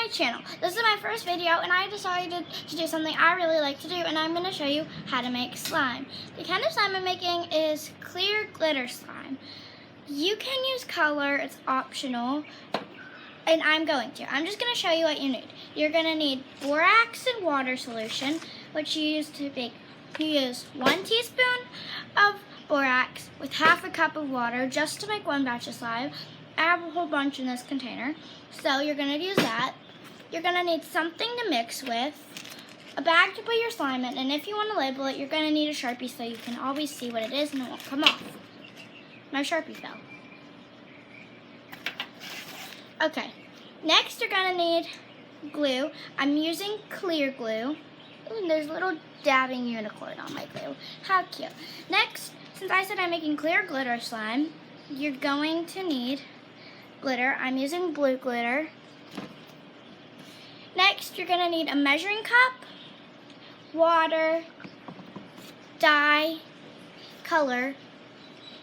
my channel. This is my first video and I decided to do something I really like to do, and I'm going to show you how to make slime. The kind of slime I'm making is clear glitter slime. You can use color, it's optional, and I'm just going to show you what you need. You're going to need borax and water solution, which you use to make. You use 1 teaspoon of borax with half a cup of water just to make one batch of slime. I have a whole bunch in this container, so you're going to use that. You're going to need something to mix with, a bag to put your slime in, and if you want to label it, you're going to need a Sharpie so you can always see what it is and it won't come off. My Sharpie fell. Okay, next you're going to need glue. I'm using clear glue. Ooh, there's a little dabbing unicorn on my glue. How cute. Next, since I said I'm making clear glitter slime, you're going to need glitter. I'm using blue glitter. Next, you're going to need a measuring cup, water, dye, color.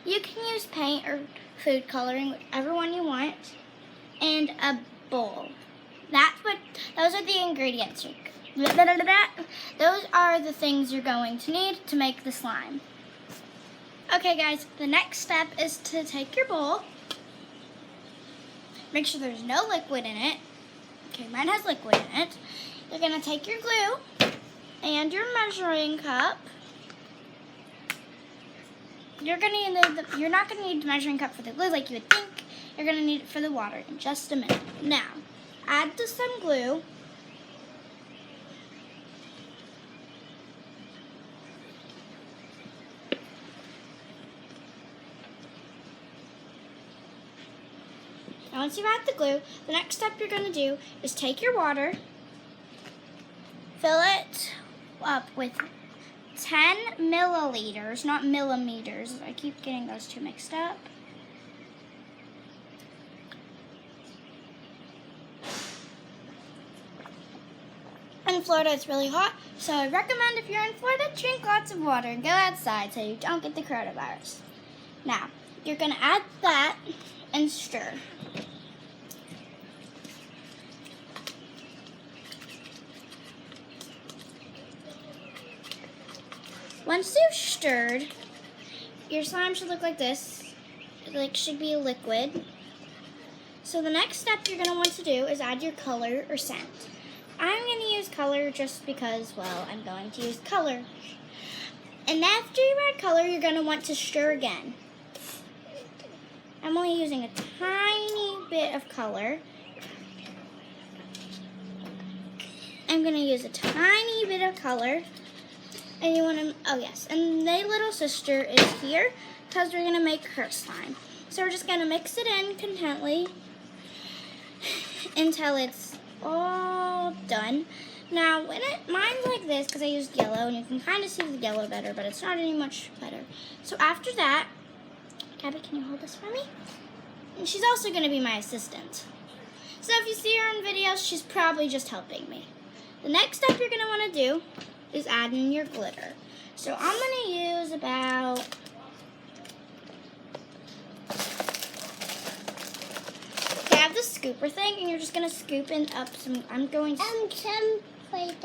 You can use paint or food coloring, whichever one you want, and a bowl. Those are the ingredients. Those are the things you're going to need to make the slime. Okay guys, the next step is to take your bowl. Make sure there's no liquid in it. Okay, mine has liquid in it. You're going to take your glue and your measuring cup. You're not going to need the measuring cup for the glue like you would think. You're going to need it for the water in just a minute. Now, add some glue. Now, once you've added the glue, the next step you're going to do is take your water, fill it up with 10 milliliters, not millimeters. I keep getting those two mixed up. In Florida, it's really hot, so I recommend if you're in Florida, drink lots of water and go outside so you don't get the coronavirus. Now, you're going to add that and stir. Once you've stirred, your slime should look like this. It should be a liquid. So the next step you're going to want to do is add your color or scent. I'm going to use color just because, well, I'm going to use color. And after you add color, you're going to want to stir again. I'm only using a tiny bit of color. I'm going to use a tiny bit of color. And you want to, oh yes, and the little sister is here because we're going to make her slime. So we're just going to mix it in contently until it's all done. Now, mine's like this because I used yellow, and you can kind of see the yellow better, but it's not any much better. So after that, Gabby, can you hold this for me? And she's also going to be my assistant. So if you see her in videos, she's probably just helping me. The next step you're going to want to do is add in your glitter. So I'm going to use about the scooper thing, and you're just going to scoop in up some,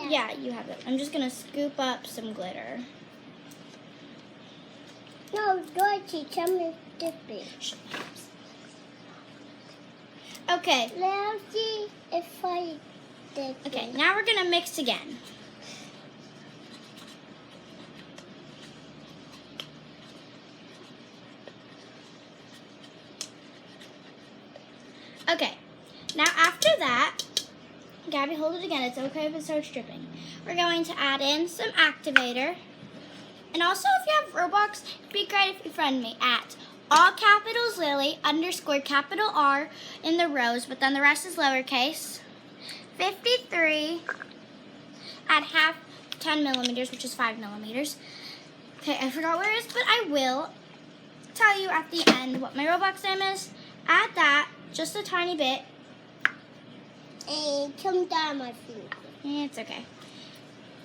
yeah, you have it. I'm just going to scoop up some glitter. No, Dorothy, tell me dipping. Okay. Let's see if I dip. Okay, now we're going to mix again. Okay, now after that, Gabby, hold it again. It's okay if it starts dripping. We're going to add in some activator. And also, if you have Roblox, it'd be great if you friend me at all capitals Lily _ capital R in the rows, but then the rest is lowercase. 53 at half 10 millimeters, which is 5 millimeters. Okay, I forgot where it is, but I will tell you at the end what my Roblox name is. Add that. Just a tiny bit. And come down my finger. It's okay.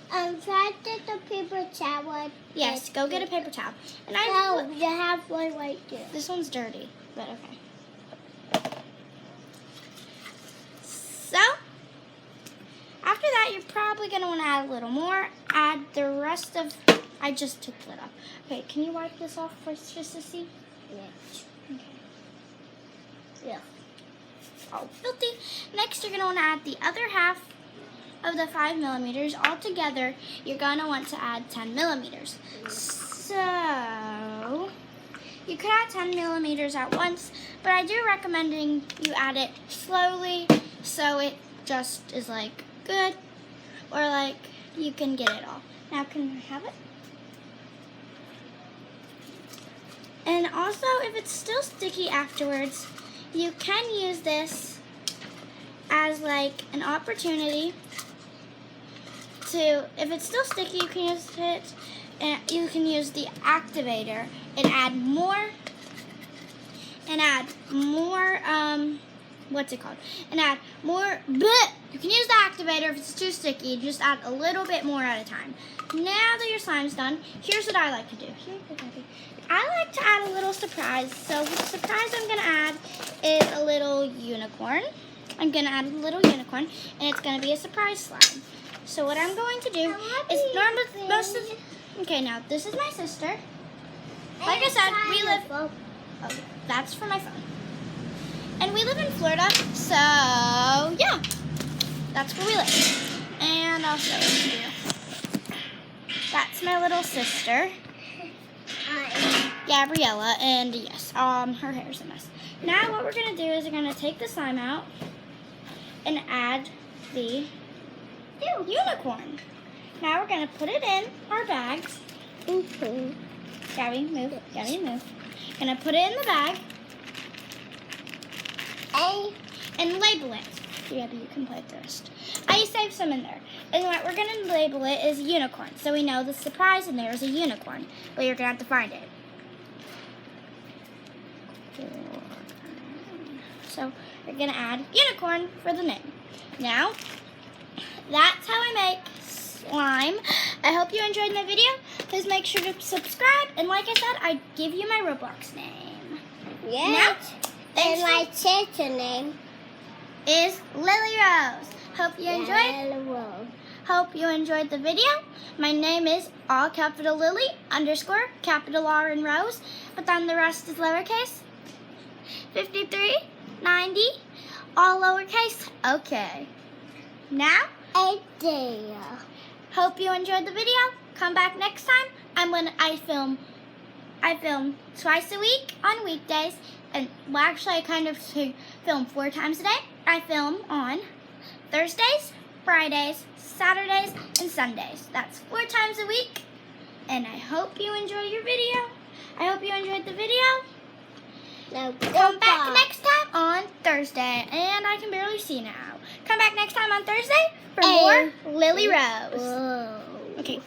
Try to get the paper towel. Yes, go get a paper towel. And No, you have one right there. This one's dirty, but okay. So, probably going to want to add a little more. Add the rest of, I just took the lid off. Okay, can you wipe this off first just to see? Yes. Okay. Yeah. All filthy. Next, you're going to want to add the other half of the 5 millimeters. All together, you're going to want to add 10 millimeters. So, you could add 10 millimeters at once, but I do recommending you add it slowly so it just is like good, or like you can get it all. Now, can I have it? And also, if it's still sticky afterwards, you can use this as like an opportunity to, if it's still sticky, you can use it, and you can use the activator and add more, what's it called? And add more, you can use the activator if it's too sticky, just add a little bit more at a time. Now that your slime's done, here's what I like to do. I like to add a little surprise. So the surprise I'm going to add is a little unicorn. I'm going to add a little unicorn, and it's going to be a surprise slime. So what I'm going to do is okay, now this is my sister. Like I said, we live, oh, that's for my phone. And we live in Florida, so yeah, that's where we live. And I'll show it to you. That's my little sister, Gabriella, and yes, her hair's a mess. Now what we're gonna do is we're gonna take the slime out and add the unicorn. Now we're gonna put it in our bags. Gabby, move. Gabby, move. Gonna put it in the bag and label it. Gabby, you can play with the rest. I saved some in there. And what we're gonna label it is unicorn. So we know the surprise in there is a unicorn, but you're gonna have to find it. So we're gonna add unicorn for the name. Now, that's how I make slime. I hope you enjoyed my video. Please make sure to subscribe. And like I said, I give you my Roblox name. Yes. And my sister name is Lily Rose. Hope you enjoyed. Hope you enjoyed the video. My name is all capital Lily _ capital R and Rose, but then the rest is lowercase. 5390, all lowercase. Okay. Now, hope you enjoyed the video. Come back next time. I film twice a week on weekdays, and well, actually I kind of film 4 times a day. I film on Thursdays, Fridays, Saturdays, and Sundays. That's 4 times a week, and I hope you enjoy your video. I hope you enjoyed the video. Now come back next time on Thursday, and I can barely see now. Come back next time on Thursday for more Lily Rose. Whoa. Okay.